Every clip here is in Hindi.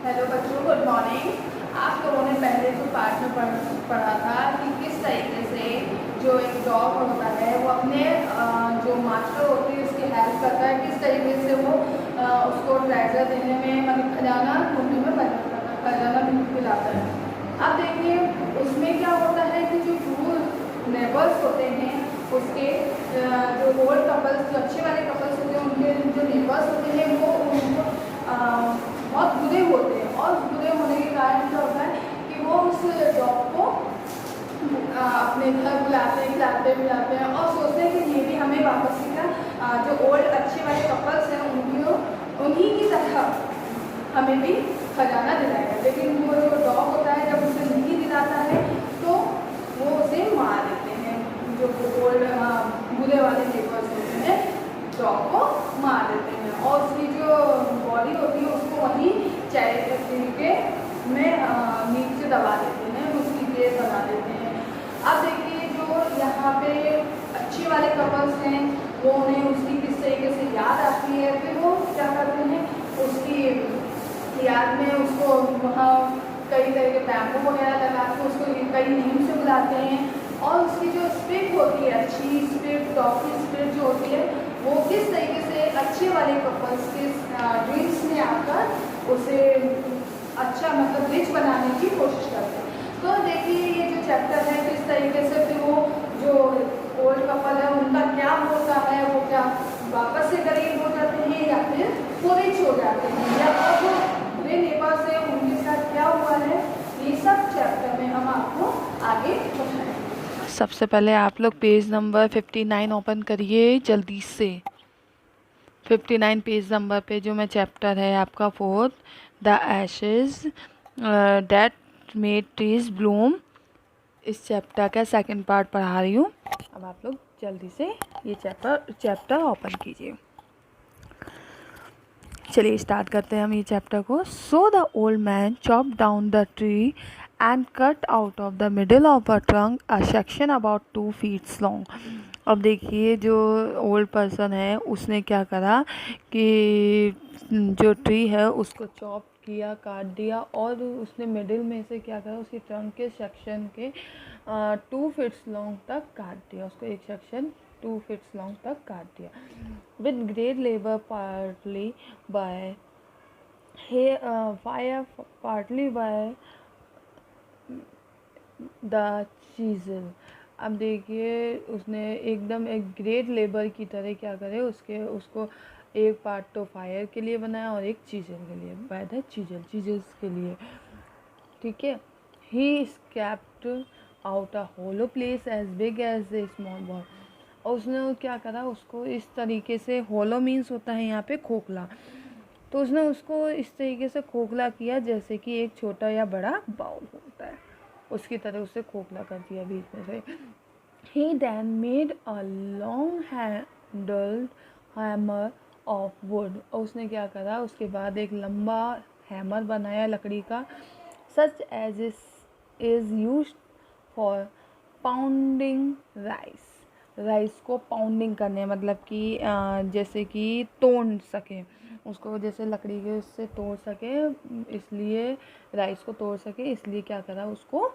हेलो बच्चों, गुड मॉर्निंग। आप लोगों ने पहले जो पाठ में पढ़ा था कि किस तरीके से जो एक डॉग होता है वो अपने जो मास्टर होती है उसकी हेल्प करता है, किस तरीके से वो उसको ट्रेजर देने में, मतलब खजाना ढूंढने में मदद करता है, खजाना दिलाता है। अब देखिए उसमें क्या होता है कि जो ट्रू नेबर्स होते हैं उसके जो ओल्ड कपल्स, जो अच्छे वाले कपल्स होते हैं, उनके जो नेबर्स होते हैं वो उनको बहुत बुरे होते हैं, और बुरे होने के कारण क्या होता है कि वो उस डॉग को अपने घर बुलाते हैं, खिलाते पिलाते हैं और सोचते हैं कि ये भी हमें वापस से क्या जो ओल्ड अच्छे वाले कपल्स हैं उन्हीं की तरह हमें भी खजाना दिलाएगा। लेकिन वो जो डॉग होता है जब उसे नहीं दिलाता है तो वो उसे मार देते हैं। जो ओल्ड बुरे वाले नेबर्स होते हैं डॉग को मार देते हैं और उसकी जो बॉडी होती है उसको वहीं चैरिटी के में नीचे दबा देते हैं, उसकी केस बना देते हैं। अब देखिए जो यहाँ पे अच्छे वाले कपल्स हैं वो उन्हें उसकी किस तरीके से याद आती है, फिर वो क्या करते हैं उसकी याद में उसको वहाँ कई तरह के बैम्बू वगैरह लगा के उसको कई नेम से बुलाते हैं। और उसकी जो स्पिरिट होती है, अच्छी स्पिरिट, डॉग की स्पिरिट जो होती है वो किस तरीके से अच्छे वाले कपल्स के ड्रीम्स में आकर उसे अच्छा, मतलब रिच बनाने की कोशिश करते हैं। तो देखिए ये जो चैप्टर है किस तरीके से फिर वो जो ओल्ड कपल है उनका क्या होता है, वो क्या वापस से गरीब हो जाते हैं या फिर वो रिच हो जाते हैं, या और जो बुरे नेबर्स हैं उनके साथ क्या हुआ है, ये सब चैप्टर में हम आपको आगे बताएंगे। सबसे पहले आप लोग पेज नंबर 59 ओपन करिए जल्दी से। 59 पेज नंबर पे जो मैं चैप्टर है आपका fourth, the Ashes that made trees Bloom, इस चैप्टर का सेकंड पार्ट पढ़ा रही हूँ। अब आप लोग जल्दी से ये चैप्टर ओपन कीजिए। चलिए स्टार्ट करते हैं हम ये चैप्टर को। सो the old man chop down the tree and cut out of the middle of a trunk a section about 2 feet long. अब देखिए जो ओल्ड पर्सन है उसने क्या करा कि जो ट्री है उसको चॉप किया, काट दिया, और उसने मिडिल में से क्या करा, उसके ट्रंक के सेक्शन के 2 feet लॉन्ग तक काट दिया, उसको एक सेक्शन 2 feet लॉन्ग तक काट दिया। With great labor, partly by the chisel। अब देखिए उसने एकदम एक ग्रेट लेबर की तरह क्या करे, उसको एक पार्ट तो फायर के लिए बनाया और एक चीजल के लिए, बाय द चीजल्स के लिए, ठीक है। He scooped out a hollow place as big as a small ball. और उसने क्या करा, उसको इस तरीके से, होलो मीन्स होता है यहाँ पे खोखला, तो उसने उसको इस तरीके से खोखला किया जैसे कि एक छोटा या बड़ा बाउल होता है, उसकी तरह उसे खोखला कर दिया बीच में से। He then made a long handled hammer of wood. और उसने क्या करा, उसके बाद एक लंबा हैमर बनाया लकड़ी का, such as is used for pounding rice को पाउंडिंग करने, मतलब कि जैसे कि तोड़ सके उसको, जैसे लकड़ी के उससे तोड़ सके, इसलिए राइस को तोड़ सके, इसलिए क्या करा, उसको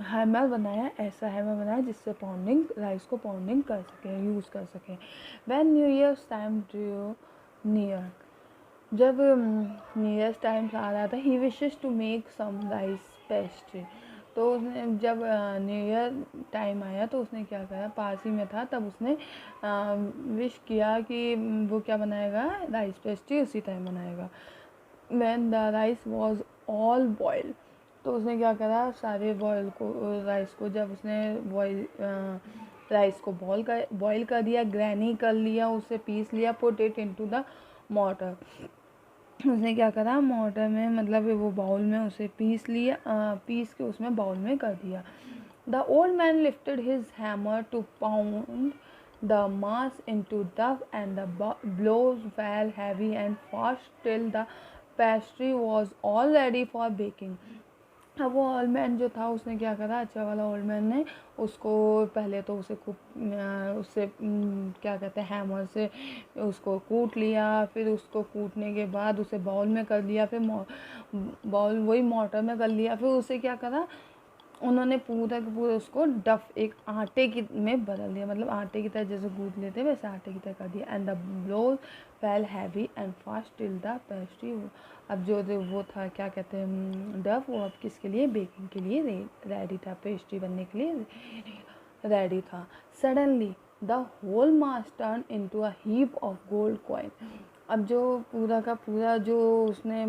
हैमर बनाया, ऐसा हैमर बनाया जिससे पाउंडिंग, राइस को पाउंडिंग कर सके, यूज़ कर सके। When new year's time drew near, जब न्यू ईयर्स टाइम आ रहा था, he wishes to make some rice pastry. तो उसने जब न्यू ईयर टाइम आया तो उसने क्या करा, पास ही में था तब उसने विश किया कि वो क्या बनाएगा, राइस पेस्ट्री उसी टाइम बनाएगा। When the rice was all boil, तो उसने क्या करा, सारे राइस को जब उसने राइस को बॉयल कर दिया, ग्रैनी कर लिया, उसे पीस लिया, put it into the mortar. उसने क्या करा, मॉर्टर में, मतलब वो बाउल में उसे पीस लिया, पीस के उसमें बाउल में कर दिया। The old man lifted his hammer to pound the mass into duff and the blows fell heavy and fast till the pastry was all ready for baking। अब वो ओल्ड मैन जो था उसने क्या करा, अच्छा वाला ओल्ड मैन ने उसको पहले तो उसे खूब उससे क्या कहते हैं हैमर से उसको कूट लिया, फिर उसको कूटने के बाद उसे बाउल में कर लिया, फिर बाउल वही मोर्टर में कर लिया, फिर उसे क्या करा उन्होंने पूरा का पूरा उसको डफ एक आटे की में बदल दिया, मतलब आटे की तरह जैसे गूंथ लेते वैसे आटे की तरह कर दिया। And the blow fail heavy and fast till the pastry, अब जो वो था क्या कहते हैं डफ, वो अब किसके लिए, बेकिंग के लिए रेडी था, पेस्ट्री बनने के लिए रेडी था। Suddenly the whole mass turn into a heap of gold coin, अब जो पूरा का पूरा जो उसने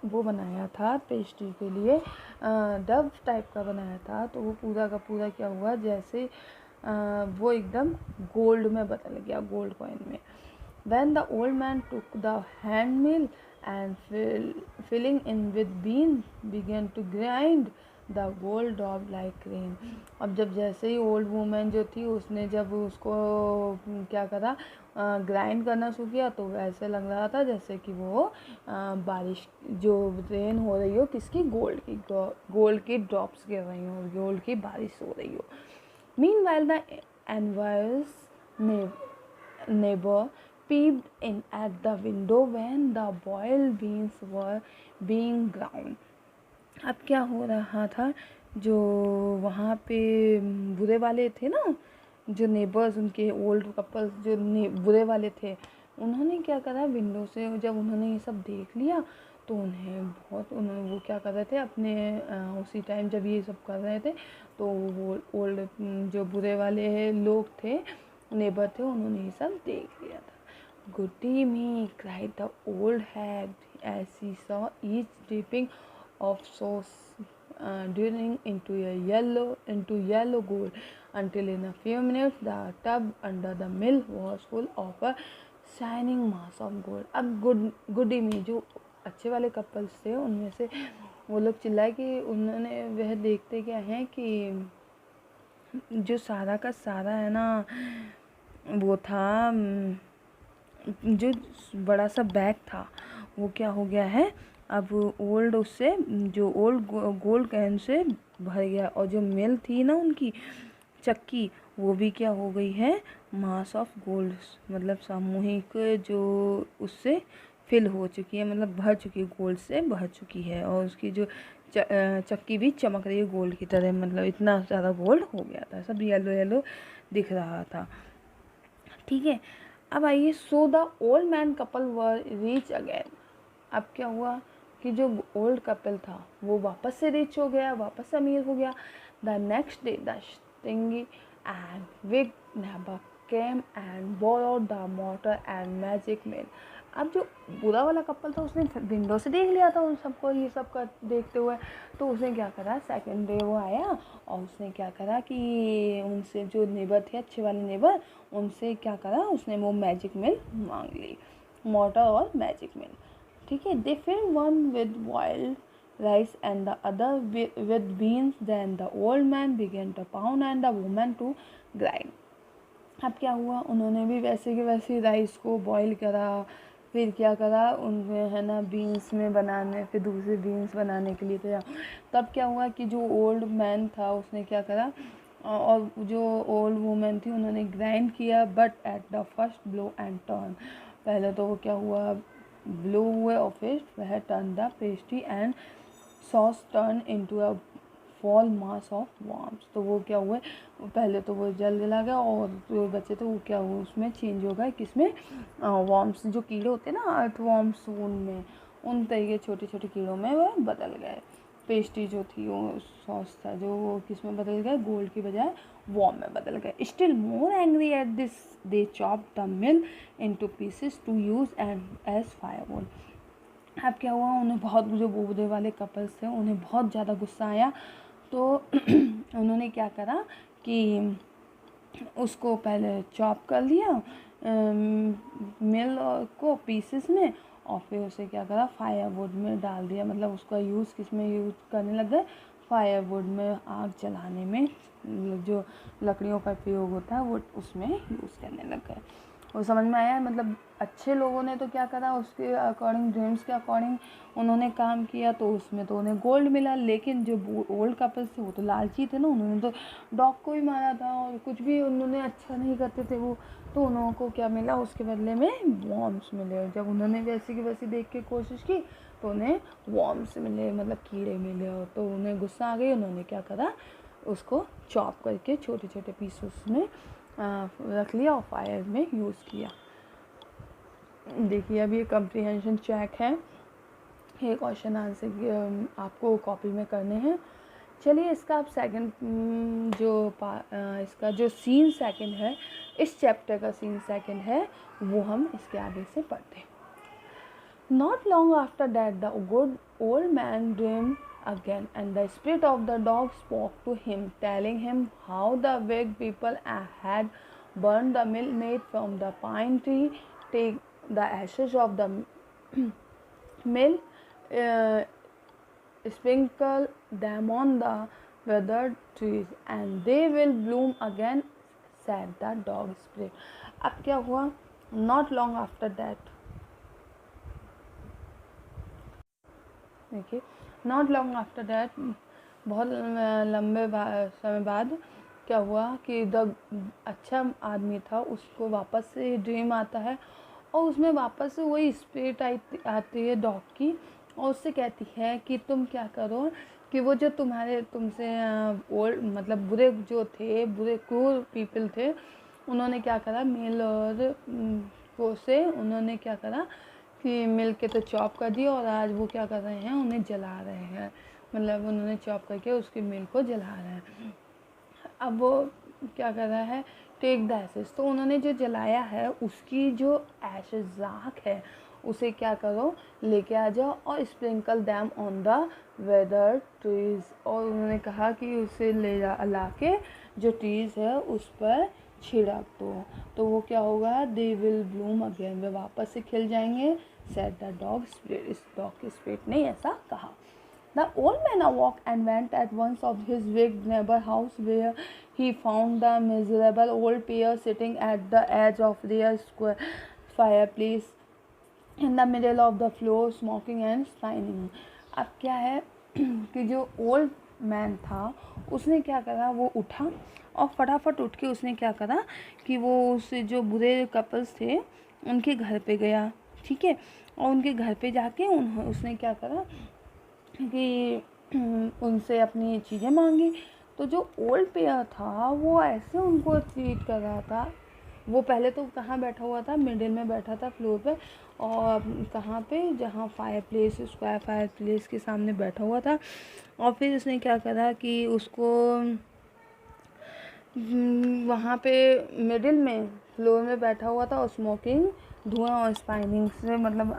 वो बनाया था पेस्ट्री के लिए डव टाइप का बनाया था, तो वो पूरा का पूरा क्या हुआ जैसे वो एकदम गोल्ड में बदल गया, गोल्ड कॉइन में। When the old man took the hand mill and filling in with beans began to grind the gold dropped like rain, अब जब जैसे ही ओल्ड वूमेन जो थी उसने जब उसको क्या करा ग्राइंड करना शुरू किया, तो वैसे लग रहा था जैसे कि वो बारिश जो रेन हो रही हो किसकी, गोल्ड की ड्रॉप्स गिर रही हो, गोल्ड की बारिश हो रही हो। Meanwhile the envious neighbor peeped in at the window when the boiled beans were being ground, अब क्या हो रहा था, जो वहाँ पे बुरे वाले थे ना, जो नेबर्स उनके ओल्ड कपल्स जो बुरे वाले थे, उन्होंने क्या करा विंडो से जब उन्होंने ये सब देख लिया तो उन्होंने वो क्या कर रहे थे अपने उसी टाइम जब ये सब कर रहे थे, तो वो ओल्ड जो बुरे वाले लोग थे नेबर थे, उन्होंने ये सब देख लिया था। Goody me cried the old hag as she saw each dripping of sauce draining into yellow gold, until in a few minutes the tub under the mill was full of a shining mass of gold। अब गुडी में जो अच्छे वाले कपल्स थे उनमें से वो लोग चिल्लाए कि उन्होंने वह देखते क्या हैं कि जो सारा का सारा है ना वो था जो बड़ा सा बैग था वो क्या हो गया है, अब ओल्ड उससे जो ओल्ड गोल्ड कैन से भर गया, और जो मिल थी ना उनकी चक्की वो भी क्या हो गई है, मास ऑफ गोल्ड, मतलब सामूहिक जो उससे फिल हो चुकी है, मतलब भर चुकी है, गोल्ड से भर चुकी है, और उसकी जो चक्की भी चमक रही है गोल्ड की तरह, मतलब इतना ज़्यादा गोल्ड हो गया था, सब येलो येलो दिख रहा था। ठीक है, अब आइए सो the old man couple were reach again, अब क्या हुआ कि जो ओल्ड कपल था वो वापस से रिच हो गया, वापस से अमीर हो गया। The next day the stingy and wig neighbour came and borrowed the mortar and magic mill, अब जो बुरा वाला कपल था उसने विंडो से देख लिया था उन सबको ये सब का देखते हुए, तो उसने क्या करा सेकंड डे वो आया और उसने क्या करा कि उनसे जो नेबर थे अच्छे वाले नेबर उनसे क्या करा उसने वो मैजिक मिल मांग ली, मोटर और मैजिक मिल। ठीक है, they fill one with boiled rice and the other with beans, then the old man began to pound and the woman to grind, अब क्या हुआ उन्होंने भी वैसे के वैसे राइस को बॉईल करा, फिर क्या करा उनमें है ना बीन्स में बनाने, फिर दूसरे बीन्स बनाने के लिए तैयार, तब क्या हुआ कि जो ओल्ड मैन था उसने क्या करा और जो ओल्ड वुमेन थी उन्होंने ग्राइंड किया, but at the first blow and turn, पहले तो वो क्या हुआ ब्लो हुए और फिर वह turn the pastry and sauce turn into a fall mass of worms, तो वो क्या हुए पहले तो वो जल जला गया और जो बचे थे वो क्या हुआ उसमें चेंज हो गया किसमें, वॉर्म्स जो कीड़े होते हैं ना अर्थ वॉर्म्स उनमें, उन तरीके छोटे छोटे कीड़ों में वह बदल गए। पेस्ट्री जो थी वो सॉस था जो वो किस में बदल गया, गोल्ड की बजाय वॉर्म में बदल गए। Still more angry at this they chop the mill into pieces to use and as firewood, अब क्या हुआ उन्हें बहुत जो बूढ़े वाले कपल्स थे उन्हें बहुत ज़्यादा गुस्सा आया, तो उन्होंने क्या करा कि उसको पहले चॉप कर लिया मिल को पीसेस में, और फिर उसे क्या करा फायरवुड में डाल दिया, मतलब उसका यूज़ किस में यूज़ करने लग गए, फायरवुड में आग जलाने में, जो लकड़ियों का प्रयोग होता है वो उसमें यूज़ करने लग गए। वो समझ में आया, मतलब अच्छे लोगों ने तो क्या करा, उसके अकॉर्डिंग, ड्रीम्स के अकॉर्डिंग उन्होंने काम किया, तो उसमें तो उन्हें गोल्ड मिला। लेकिन जो ओल्ड कपल्स थे वो तो लालची थे ना, उन्होंने तो डॉग को ही मारा था और कुछ भी उन्होंने अच्छा नहीं करते थे वो, तो उन लोगों को क्या मिला उसके बदले में, वॉर्म्स मिले। और जब उन्होंने वैसी की वैसी देख के कोशिश की तो उन्हें वॉर्म्स मिले, मतलब कीड़े मिले। और तो उन्हें गुस्सा आ गई, उन्होंने क्या करा, उसको चॉप करके छोटे छोटे पीसेस में रख लिया और फायर में यूज़ किया। देखिए अब ये कंप्रीहेंशन चेक है, ये क्वेश्चन आंसर आपको कॉपी में करने हैं। चलिए इसका आप सेकंड इसका जो सीन सेकंड है, इस चैप्टर का सीन सेकंड है, वो हम इसके आगे से पढ़ते हैं। Not long after that, the good old man dreamed again, and the spirit of the dog spoke to him, telling him how the wicked people had burned the mill made from the pine tree. Take the ashes of the mill, uh, sprinkle them on the withered trees, and they will bloom again, said the dog spirit. अब क्या हुआ? Not long after that, देखिए, नॉट लॉन्ग आफ्टर डैट, बहुत लंबे समय बाद क्या हुआ कि द अच्छा आदमी था, उसको वापस से ड्रीम आता है और उसमें वापस से वही स्पिरिट आती है डॉग की, और उससे कहती है कि तुम क्या करो कि वो जो तुमसे ओल्ड मतलब बुरे जो थे, बुरे क्रूर पीपल थे, उन्होंने क्या करा, मेल और को से उन्होंने क्या करा कि मिल के तो चॉप कर दिया, और आज वो क्या कर रहे हैं, उन्हें जला रहे हैं, मतलब उन्होंने चॉप करके उसके मिल को जला रहे हैं। अब वो क्या कर रहा है, टेक द एशेज, तो उन्होंने जो जलाया है उसकी जो एशेज राख है उसे क्या करो, लेके आ जाओ और sprinkle them on the weather trees, और उन्होंने कहा कि उसे ला के जो ट्रीज है उस पर छिड़क दो, तो वो क्या होगा, दे विल ब्लूम अगेन, वे वापस से खिल जाएंगे, said the dog spirit, इस डॉग के स्पिरिट ने ऐसा कहा। The old man awoke and went at once of his wicked neighbor house, where he found the miserable old pair sitting at the edge of their square fireplace in the middle of the floor, smoking and spinning. अब क्या है कि जो ओल्ड मैन था उसने क्या करा, वो उठा और फटाफट उठ के उसने क्या करा कि वो उस जो बुरे कपल्स थे उनके घर पे गया, ठीक है, और उनके घर पे जाके उसने क्या करा कि उनसे अपनी चीज़ें मांगी। तो जो ओल्ड पेयर था वो ऐसे उनको ट्रीट कर रहा था, वो पहले तो कहाँ बैठा हुआ था, मिडिल में बैठा था फ्लोर पे, और कहाँ पे, जहाँ fire place, square fire place के सामने बैठा हुआ था, और फिर उसने क्या करा कि उसको वहाँ पे मिडिल में फ्लोर में बैठा हुआ था और स्मोकिंग, धुआं और स्पाइनिंग से, मतलब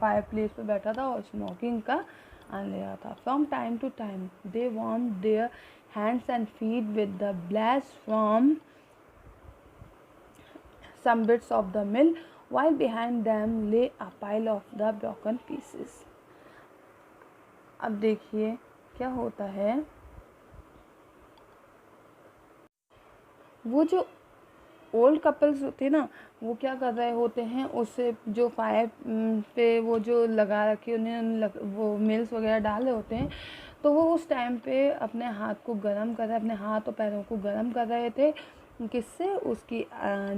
फायर प्लेस पे बैठा था और स्मोकिंग का आनंद ले रहा था। From time to time they warm their hands and feet with the blast from some bits of the mill, while behind them lay a pile of the broken pieces. अब देखिए क्या होता है, वो जो ओल्ड कपल्स होते हैं ना, वो क्या कर रहे होते हैं, उससे जो फायर पे वो जो लगा रखे उन्हें वो मिल्स वगैरह डाले होते हैं, तो वो उस टाइम पे अपने हाथ को गर्म कर रहे, अपने हाथ और पैरों को गर्म कर रहे थे, किससे, उसकी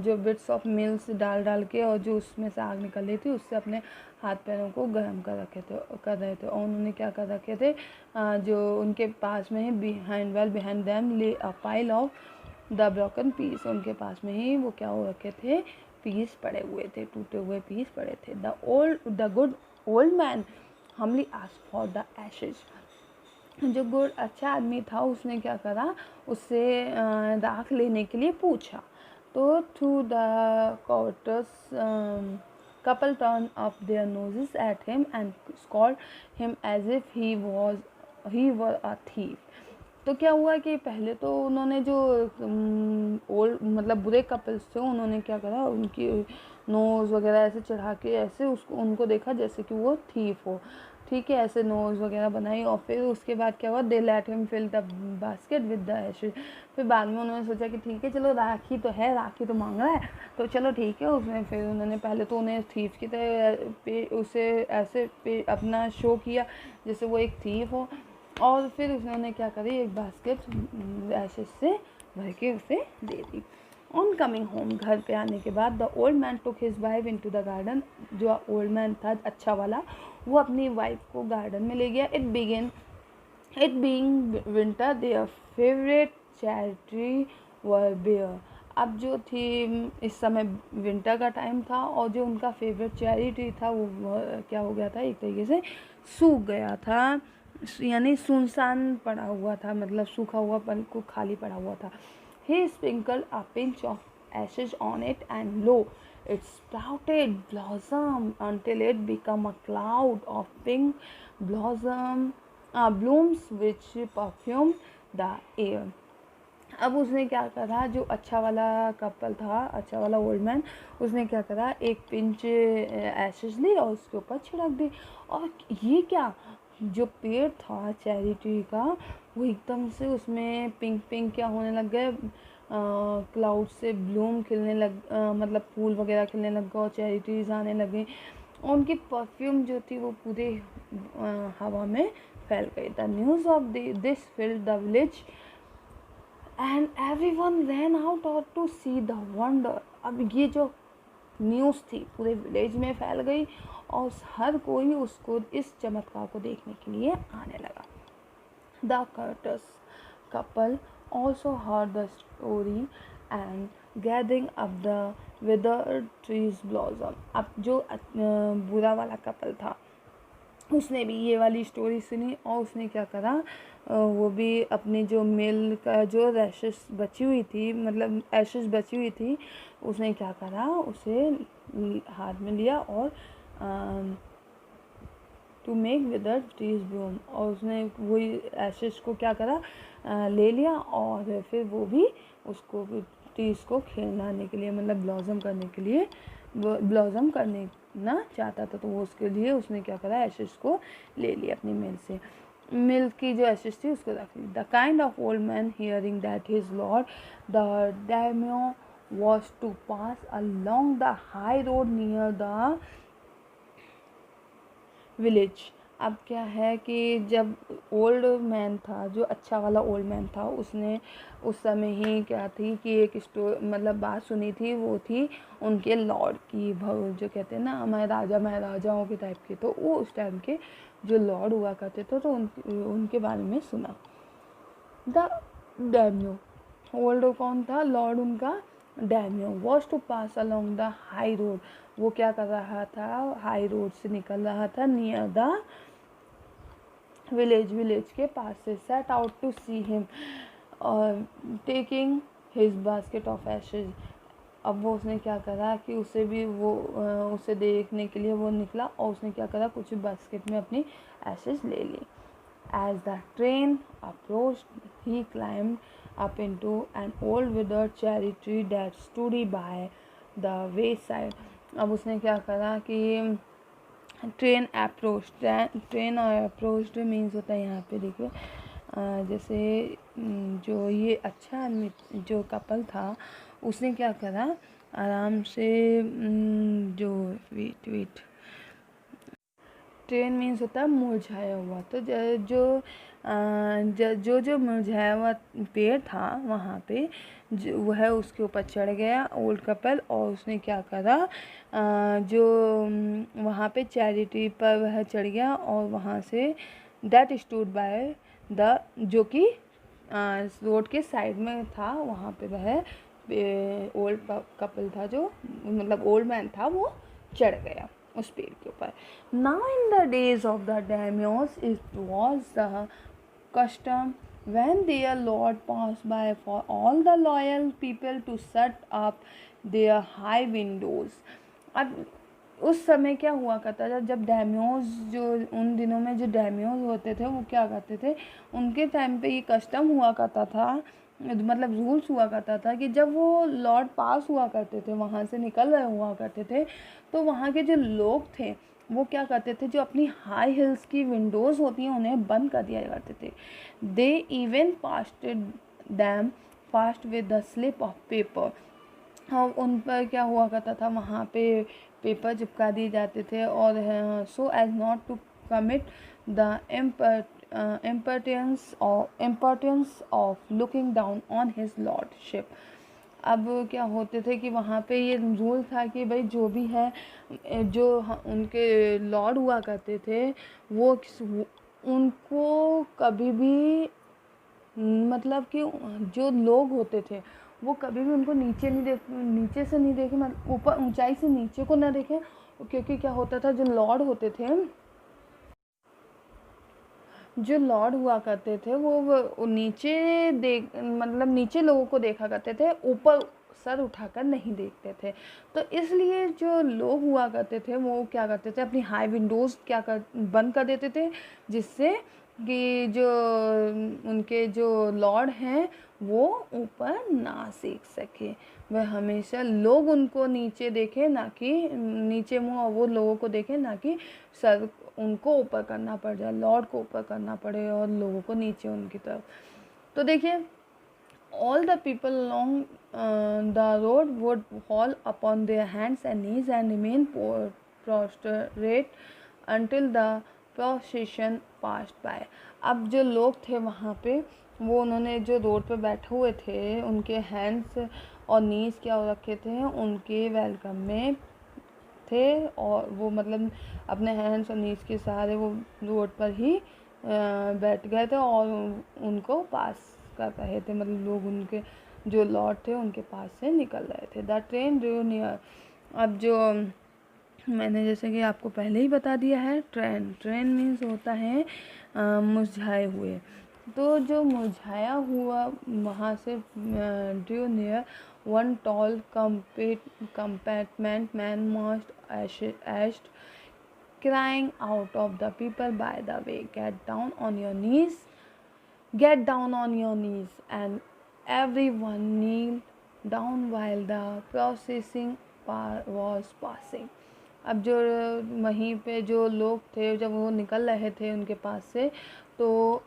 जो बिट्स ऑफ मिल्स डाल के, और जो उसमें से आग निकल रही थी उससे अपने हाथ पैरों को गर्म कर रहे थे। और उन्होंने क्या कर रखे थे, जो उनके पास में ही behind them lay a pile of the broken piece, उनके पास में ही वो क्या हो रखे थे, पीस पड़े हुए थे, टूटे हुए पीस पड़े थे। The good old man humbly asked for the ashes, जो गुड अच्छा आदमी था उसने क्या करा, उससे राख लेने के लिए पूछा। तो through the courts couple turn up their noses at him and scolded him as if he were a thief. तो क्या हुआ कि पहले तो उन्होंने जो ओल्ड मतलब बुरे कपल्स थे, उन्होंने क्या करा, उनकी नोज़ वगैरह ऐसे चढ़ा के ऐसे उनको देखा जैसे कि वो थीफ हो, ठीक है, ऐसे नोज़ वगैरह बनाई और फिर उसके बाद क्या हुआ, they let him fill the basket with the ashes. फिर बाद में उन्होंने सोचा कि ठीक है चलो राखी तो है, राखी तो मांग रहा है तो चलो ठीक है। उसने फिर उन्होंने पहले तो उन्हें थीफ की तरह उसे ऐसे अपना शो किया जैसे वो एक थीफ हो, और फिर उन्होंने क्या करी, एक बास्केट एशेज से भर के उसे दे दी। ऑन कमिंग होम, घर पे आने के बाद, the old man took his wife into the garden. जो ओल्ड मैन था अच्छा वाला, वो अपनी वाइफ को गार्डन में ले गया। It being winter, their favourite cherry tree were bare. अब जो थी इस समय विंटर का टाइम था और जो उनका फेवरेट चेरी ट्री था वो क्या हो गया था, एक तरीके से सूख गया था, यानी सुनसान पड़ा हुआ था, मतलब सूखा हुआ बिल्कुल खाली पड़ा हुआ था। He sprinkled a pinch of ashes on it and lo, it sprouted blossom until it became a cloud of pink blooms which perfumed the air. अब उसने क्या करा, जो अच्छा वाला कपल था, अच्छा वाला ओल्ड मैन, उसने क्या करा, एक पिंच एशेज ली और उसके ऊपर छिड़क दी। और ये क्या, जो पेड़ था चेरी ट्री का वो एकदम से उसमें पिंक पिंक क्या होने लग गए, क्लाउड से ब्लूम खिलने लग मतलब फूल वगैरह खिलने लग गए और चेरी ट्रीज आने लगे और उनकी परफ्यूम जो थी वो पूरे हवा में फैल गई। The news of this filled the village and everyone ran out और टू सी द वंडर। अब ये जो न्यूज़ थी पूरे विलेज में फैल गई और हर कोई उसको, इस चमत्कार को देखने के लिए आने लगा। The courts couple also heard the story and gathering up the withered trees blossom। अब जो बुरा वाला कपल था उसने भी ये वाली स्टोरी सुनी और उसने क्या करा, वो भी अपनी जो मिल का जो एशेस बची हुई थी, मतलब एशेस बची हुई थी, उसने क्या करा, उसे हाथ में लिया और टू मेक विदर ट्रीज ब्लूम, और उसने वही एशेस को क्या करा, ले लिया और फिर वो भी उसको ट्रीज को खिलाने के लिए, मतलब ब्लॉसम करने के लिए, ब्लॉसम करने ना चाहता था तो वो उसके लिए उसने क्या करा, एशेस को ले लिया अपनी मिल से, मिल्क की जो एशेस थी उसको रख ली। The kind of old man hearing that his lord the daimyo was to pass along the high road near the village। अब क्या है कि जब ओल्ड मैन था, जो अच्छा वाला ओल्ड मैन था, उसने उस समय ही क्या थी कि एक मतलब बात सुनी थी, वो थी उनके लॉर्ड की, जो कहते हैं ना हमारे राजा महाराजाओं के टाइप के, तो वो उस टाइम के जो लॉर्ड हुआ करते थे तो उनके बारे में सुना। द डैम्यो, ओल्ड कौन था, लॉर्ड उनका daimyo, was to pass along the high road, वो क्या कर रहा था, हाई रोड से निकल रहा था, नियर द विलेज के पास से। Set out to see him taking his basket of ashes. अब वो उसने क्या करा कि उसे भी वो उसे देखने के लिए वो निकला और उसने क्या करा, कुछ बास्केट में अपनी एशेज ले ली। As the train approached, he climbed up into an old withered cherry tree that stood by the wayside। अब उसने क्या करा कि ट्रेन और अप्रोच्ड मीन्स होता है यहाँ पे देखिए, जैसे जो ये अच्छा आदमी जो कपल था उसने क्या करा, आराम से जो वेट ट्रेन मीन्स होता है मुरझाया हुआ, तो जो मुरझाया हुआ पेड़ था वहाँ पे वह उसके ऊपर चढ़ गया ओल्ड कपल, और उसने क्या करा, जो वहाँ पे चेरी ट्री पर वह चढ़ गया और वहाँ say that stood by the, जो कि रोड के साइड में था, वहाँ पे वह ओल्ड कपल था, जो मतलब ओल्ड मैन था, वो चढ़ गया उस पेड़ के ऊपर। Now in the days of the daimyos it was the custom when their lord passed by for all the loyal people to shut up their high windows। अब उस समय क्या हुआ करता था, जब डैम्योज, जो उन दिनों में जो डैम्योज होते थे वो क्या करते थे, उनके टाइम पे ये कस्टम हुआ करता था, मतलब रूल्स हुआ करता था कि जब वो लॉर्ड पास हुआ करते थे, वहाँ से निकल रहे हुआ करते थे, तो वहाँ के जो लोग थे वो क्या करते थे, जो अपनी हाई हिल्स की विंडोज़ होती हैं उन्हें बंद कर दिया करते थे। They even past them fast with the slip of paper. और उन पर क्या हुआ करता था, वहाँ पे पेपर चिपका दिए जाते थे, और so as not to commit the importance of looking down on his lordship. अब क्या होते थे कि वहाँ पे ये रूल था कि भाई जो भी है, जो उनके लॉर्ड हुआ करते थे वो उनको कभी भी, मतलब कि जो लोग होते थे वो कभी भी उनको नीचे से नहीं देखे, मतलब ऊपर ऊंचाई से नीचे को ना देखे। क्योंकि क्या होता था, जो लॉर्ड होते थे, जो लॉर्ड हुआ करते थे वो नीचे देख, मतलब नीचे लोगों को देखा करते थे, ऊपर सर उठाकर नहीं देखते थे। तो इसलिए जो लोग हुआ करते थे वो क्या करते थे, अपनी हाई विंडोज़ बंद कर देते थे, जिससे कि जो उनके जो लॉर्ड हैं वो ऊपर ना देख सके। वह हमेशा लोग उनको नीचे देखें, ना कि नीचे मुँह, और वो लोगों को देखें, ना कि सर उनको ऊपर करना पड़ जाए, लॉर्ड को ऊपर करना पड़े और लोगों को नीचे उनकी तरफ। तो देखिए, all the people along the road would fall upon their hands and knees and remain prostrate until the procession passed by। अब जो लोग थे वहाँ पे, वो उन्होंने जो रोड पे बैठे हुए थे उनके हैंड्स और नीज क्या हो रखे थे, उनके वेलकम में थे, और वो मतलब अपने हैंड्स और नीज के सहारे वो रोड पर ही बैठ गए थे और उनको पास कर रहे थे, मतलब लोग उनके जो लॉर्ड थे उनके पास से निकल रहे थे। The train Drew near. अब जो मैंने जैसे कि आपको पहले ही बता दिया है, ट्रेन मीन्स होता है मुरझाए हुए। तो जो मुरझाया हुआ, वहाँ से drew near one tall compartment man must ashed crying out of the people by the way, get down on your knees, get down on your knees, and everyone kneeled down while the processing was passing। अब जो वहीं पे जो लोग थे, जब वो निकल रहे थे उनके पास से, तो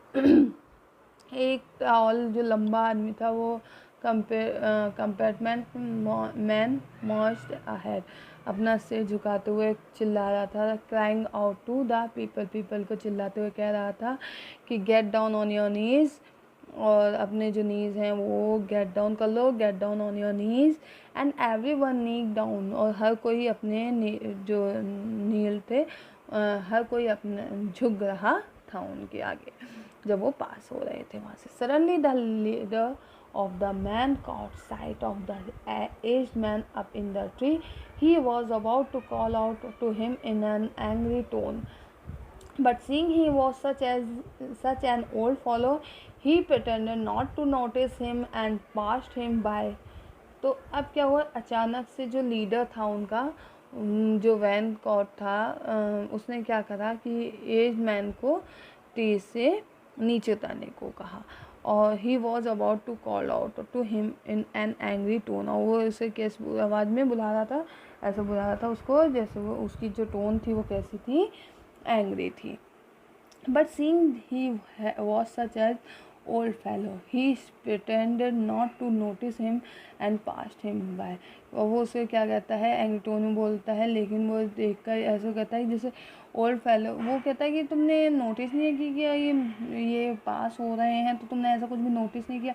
एक टॉल जो लंबा आदमी था वो कंपार्टमेंट मैन मार्च्ड अहेड, अपना सिर झुकाते हुए चिल्ला रहा था, crying out to the people को चिल्लाते हुए कह रहा था कि get down on your knees, और अपने जो नीज़ हैं वो गेट डाउन कर लो, get down on your knees, and every one kneel down, और हर कोई अपने जो नील थे हर कोई अपने झुक रहा था उनके आगे जब वो पास हो रहे थे वहाँ से। Suddenly the leader of the man caught sight of the aged man up in the tree. He was about to call out to him in an angry tone, but seeing he was such an old fellow, he pretended not to notice him and passed him by। तो अब क्या हुआ, अचानक से जो लीडर था उनका, जो वैन कॉट था, उसने क्या करा कि एज मैन को ट्री से नीचे उतरने को कहा, और he was about to call out to him in an angry tone, और वो उसे कैस आवाज़ में बुला रहा था, ऐसा बुला रहा था उसको जैसे वो उसकी जो टोन थी वो कैसी थी, एंग्री थी। But seeing he was such as old fellow, he pretended not to notice him and passed him by. और वो उसे क्या कहता है, एंग्री टोन में बोलता है, लेकिन वो देखकर ऐसा कहता है जैसे ओल्ड फेलो। वो कहता है कि तुमने नोटिस नहीं किया ये पास हो रहे हैं, तो तुमने ऐसा कुछ भी नोटिस नहीं किया।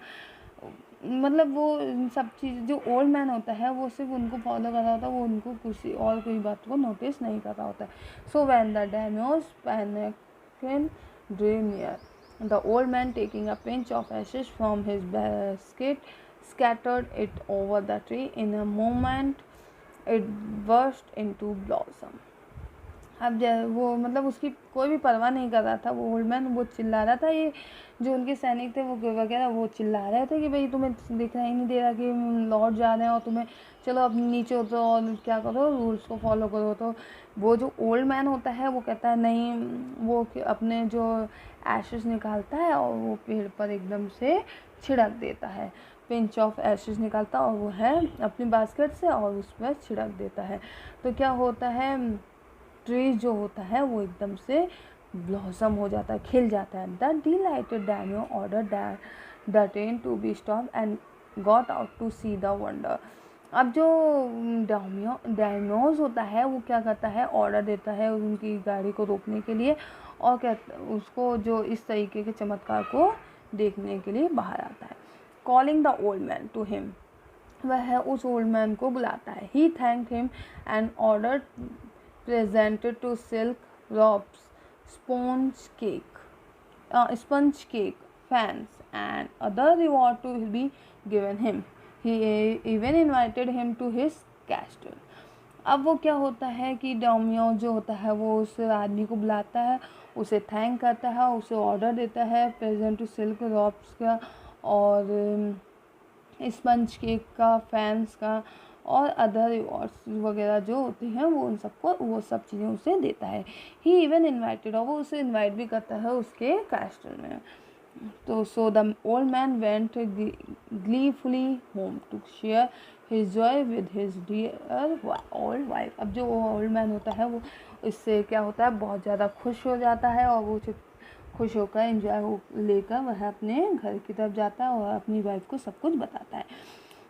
मतलब वो सब चीज़, जो ओल्ड मैन होता है वो सिर्फ उनको फॉलो कर रहा होता है, वो उनको किसी और कोई बात को नोटिस नहीं कर रहा होता है। So when the daimyos panicking drew near, the old man taking a pinch of ashes from his basket scattered it over the tree. In a moment it burst into blossom। अब वो मतलब उसकी कोई भी परवाह नहीं कर रहा था वो ओल्ड मैन, वो चिल्ला रहा था, ये जो उनके सैनिक थे वो वगैरह वो चिल्ला रहे थे कि भाई तुम्हें दिखाई नहीं दे रहा कि लौट जा रहे हैं और तुम्हें चलो अब नीचे उतरो और क्या करो, रूल्स को फॉलो करो। तो वो जो ओल्ड मैन होता है वो कहता है नहीं, वो अपने जो एशेस निकालता है और वो पेड़ पर एकदम से छिड़क देता है, पिंच ऑफ एशेस निकालता और वो है अपनी बास्केट से और उस पर छिड़क देता है। तो क्या होता है ट्री जो होता है वो एकदम से ब्लॉसम हो जाता है, खिल जाता है। The delighted daimyo order the train to be stop and got out to see the wonder. अब जो डैमियोज होता है वो क्या करता है, ऑर्डर देता है उनकी गाड़ी को रोकने के लिए, और क्या उसको जो इस तरीके के चमत्कार को देखने के लिए बाहर आता है। Calling the old man to him, वह उस ओल्ड मैन को बुलाता है। He thanked him and order presented two silk robes, sponge cake, fans, and other reward to be given him. He even invited him to his castle. अब वो क्या होता है कि डोमियो जो होता है वो उस आदमी को बुलाता है, उसे थैंक करता है, उसे ऑर्डर देता है प्रेजेंट टू सिल्क रॉब्स का और स्पंज केक का, फैंस का और अदर रिवॉर्ड्स वगैरह जो होते हैं वो उन सबको वो सब चीज़ें उसे देता है। ही इवन इन्वाइटेड, और वो उसे इन्वाइट भी करता है उसके कैस्टल में। तो so the old man went gleefully home to share his joy with his dear old wife. अब जो ओल्ड मैन होता है वो इससे क्या होता है, बहुत ज़्यादा खुश हो जाता है और वो खुश होकर एंजॉय लेकर वह अपने घर की तरफ जाता है और अपनी वाइफ को सब कुछ बताता है।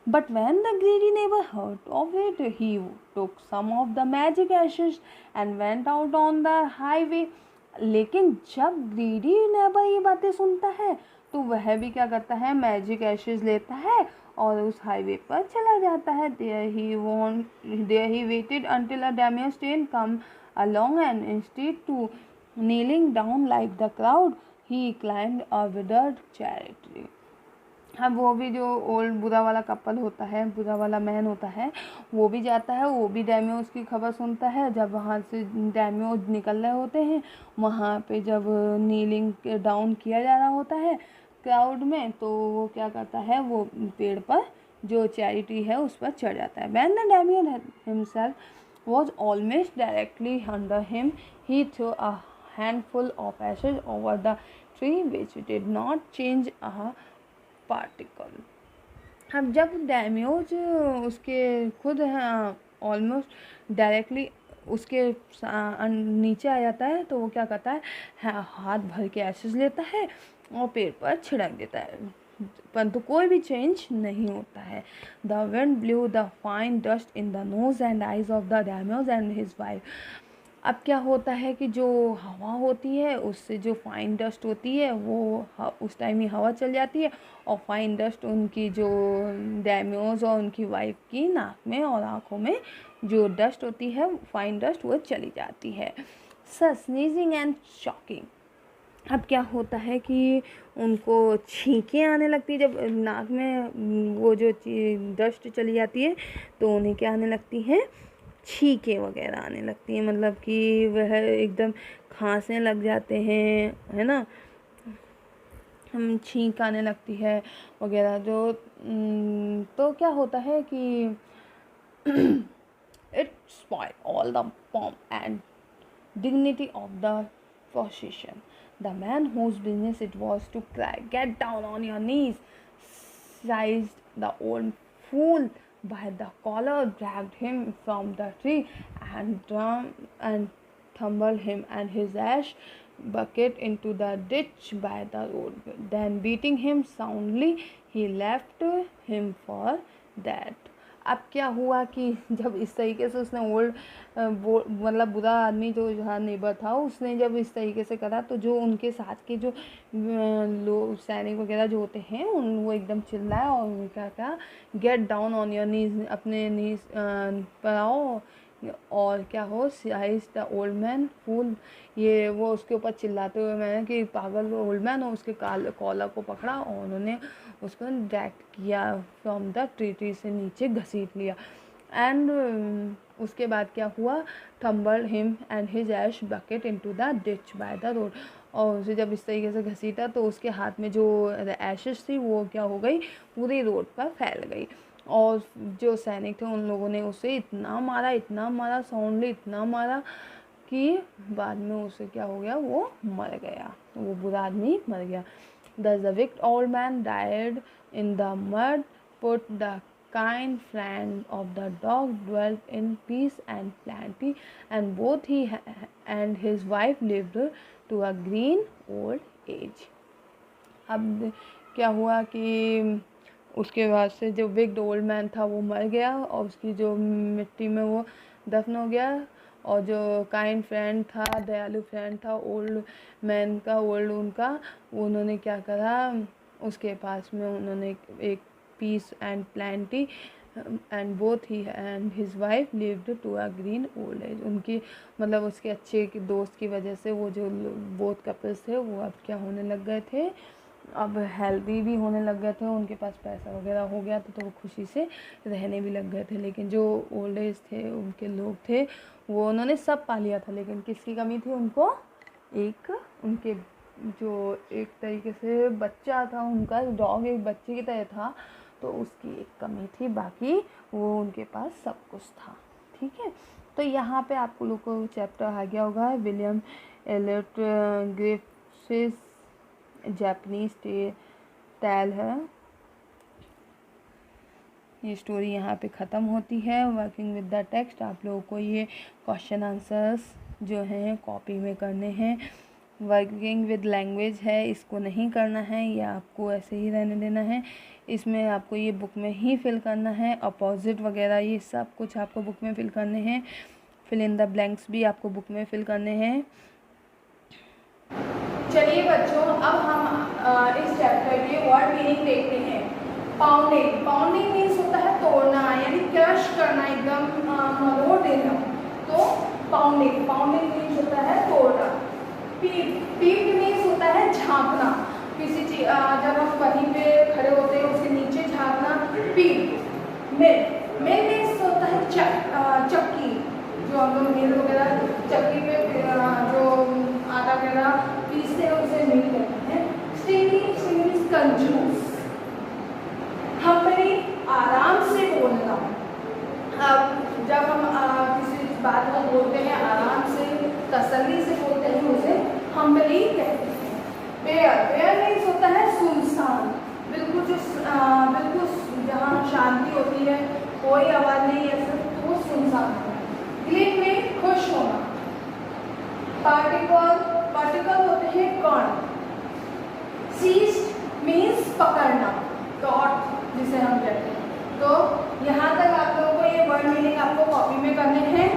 But when the greedy neighbor heard of it, he took some of the magic ashes and went out on the highway. लेकिन जब ग्रीडी नेबर ये बातें सुनता है तो वह भी क्या करता है, मैजिक एशेज लेता है और उस हाईवे पर चला जाता है। There he waited until a damaged train come along and instead to kneeling down like the crowd, he climbed a withered cherry tree. अब वो भी जो ओल्ड बुरा वाला कपल होता है, बुरा वाला मैन होता है, वो भी जाता है, वो भी डैमियोज की खबर सुनता है। जब वहाँ से डैमियोज निकल रहे होते हैं, वहाँ पे जब नीलिंग डाउन किया जा रहा होता है क्राउड में, तो वो क्या करता है, वो पेड़ पर जो चेरी ट्री है उस पर चढ़ जाता है। When the Damien himself was almost directly under him, he threw a handful of ashes over the tree which did not change a particle. अब जब डैमियोज उसके खुद ऑलमोस्ट डायरेक्टली उसके नीचे आ जाता है तो वो क्या करता है, हाथ भर के एशेज लेता है और पेड़ पर छिड़क देता है, परंतु कोई भी चेंज नहीं होता है। The wind blew the fine dust in the nose and eyes of the daimyos and his wife. अब क्या होता है कि जो हवा होती है उससे जो फाइन डस्ट होती है वो उस टाइम ही हवा चल जाती है और फाइन डस्ट उनकी जो डैमियोज और उनकी वाइफ की नाक में और आँखों में जो डस्ट होती है, फाइन डस्ट, वो चली जाती है। Sneezing and shocking. अब क्या होता है कि उनको छींकें आने लगती है, जब नाक में वो जो डस्ट चली जाती है तो उन्हें क्या आने लगती हैं, छींकें वगैरह आने लगती हैं, मतलब कि वह एकदम खांसने लग जाते हैं, है ना, हम छींक आने लगती है वगैरह जो। तो क्या होता है कि it spoil all the pomp and dignity of the procession. The man whose business it was to cry, "Get down on your knees!" seized the old fool by the collar, dragged him from the tree, and tumbled him and his ash bucket into the ditch by the road. Then, beating him soundly, he left him for dead. अब क्या हुआ कि जब इस तरीके से उसने मतलब बुरा आदमी जो जहाँ नेबर था उसने जब इस तरीके से करा तो जो उनके साथ के जो लोग सैनिक वगैरह जो होते हैं वो एकदम चिल्लाए और उन्होंने क्या कहा, gate down on your knees, अपने नीज पर आओ और क्या हो, साइज द ओल्ड मैन फूल, ये वो उसके ऊपर चिल्लाते हुए मैंने कि पागल ओल्ड मैन, और उसके कॉलर को पकड़ा और उन्होंने उसको ड्रैग किया फ्रॉम द ट्री से नीचे घसीट लिया। एंड उसके बाद क्या हुआ, tumbled him and his ash bucket into the ditch by the road, और उसे जब इस तरीके से घसीटा तो उसके हाथ में जो ऐशेस थी वो क्या हो गई, पूरी रोड पर फैल गई। और जो सैनिक थे उन लोगों ने उसे इतना मारा साउंडली इतना मारा कि बाद में उसे क्या हो गया, वो मर गया, वो बुरा आदमी मर गया। Thus the wicked old man died in the mud, put the kind friend of the dog dwelt in peace and plenty, and both he and his wife lived to a green old age. अब क्या हुआ कि उसके बाद से जो विक्ड ओल्ड मैन था वो मर गया और उसकी जो मिट्टी में वो दफन हो गया, और जो काइंड फ्रेंड था, दयालु फ्रेंड था ओल्ड मैन का, ओल्ड उनका, उन्होंने क्या करा, उसके पास में उन्होंने एक peace and plenty and both he and his wife lived to a green old age. उनकी मतलब उसके अच्छे दोस्त की वजह से वो जो बोथ कपल्स थे वो अब क्या होने लग गए थे, अब हेल्दी भी होने लग गए थे, उनके पास पैसा वगैरह हो गया था, तो वो खुशी से रहने भी लग गए थे। लेकिन जो ओल्ड एज थे उनके लोग थे वो उन्होंने सब पा लिया था, लेकिन किसकी कमी थी, उनको एक उनके जो एक तरीके से बच्चा था उनका, डॉग एक बच्चे की तरह था, तो उसकी एक कमी थी, बाकी वो उनके पास सब कुछ था। ठीक है, तो यहाँ पे आप लोग को चैप्टर आ गया होगा William Elliot Griffith, Japanese tale है। ये स्टोरी यहाँ पे ख़त्म होती है। वर्किंग विद द टेक्स्ट, आप लोगों को ये क्वेश्चन आंसर्स जो हैं कॉपी में करने हैं। वर्किंग विद लैंग्वेज है, इसको नहीं करना है, ये आपको ऐसे ही रहने देना है। इसमें आपको ये बुक में ही फिल करना है, अपोजिट वगैरह ये सब कुछ आपको बुक में फिल करने हैं। फिल इन द ब्लैंक्स भी आपको बुक में फिल करने हैं। चलिए बच्चों, अब हम इस चैप्टर के वर्ड मीनिंग देखते हैं। पाउंडिंग, पाउंडिंग मीन्स होता है तोड़ना, यानी क्रश करना, एकदम मरोड़ देना, तो पाउंडिंग, पाउंडिंग मीन्स होता है तोड़ना। पीप, पीप मीन्स होता है झांकना, किसी चीज जब हम कहीं पे खड़े होते हैं उसके नीचे झांकना, पीप। मिल, मिल मीन्स होता है चक्की, जो हम लोग मिल वगैरह चक्की पे जो आटा वगैरह पीसते हैं उसे मिल कहते हैं। स्टिंगी मीन्स कंजूस। हम्बली, आराम से बोलना। अब जब हम किसी बात को बोलते हैं आराम से तसल्ली से बोलते हैं उसे हम्बली कहते हैं। बेयर, बेयर मीन्स होता है सुनसान, बिल्कुल जो बिल्कुल जहाँ शांति होती है, कोई आवाज़ नहीं है, सिर्फ वो सुनसान है। ग्लिड में खुश होना। पार्टिकल, पार्टिकल होते हैं कण। सीज्ड मीन्स पकड़ना, टॉट जिसे हम कहते हैं। तो यहाँ तक आप लोगों को ये वर्ड मीनिंग आपको कॉपी में करने हैं।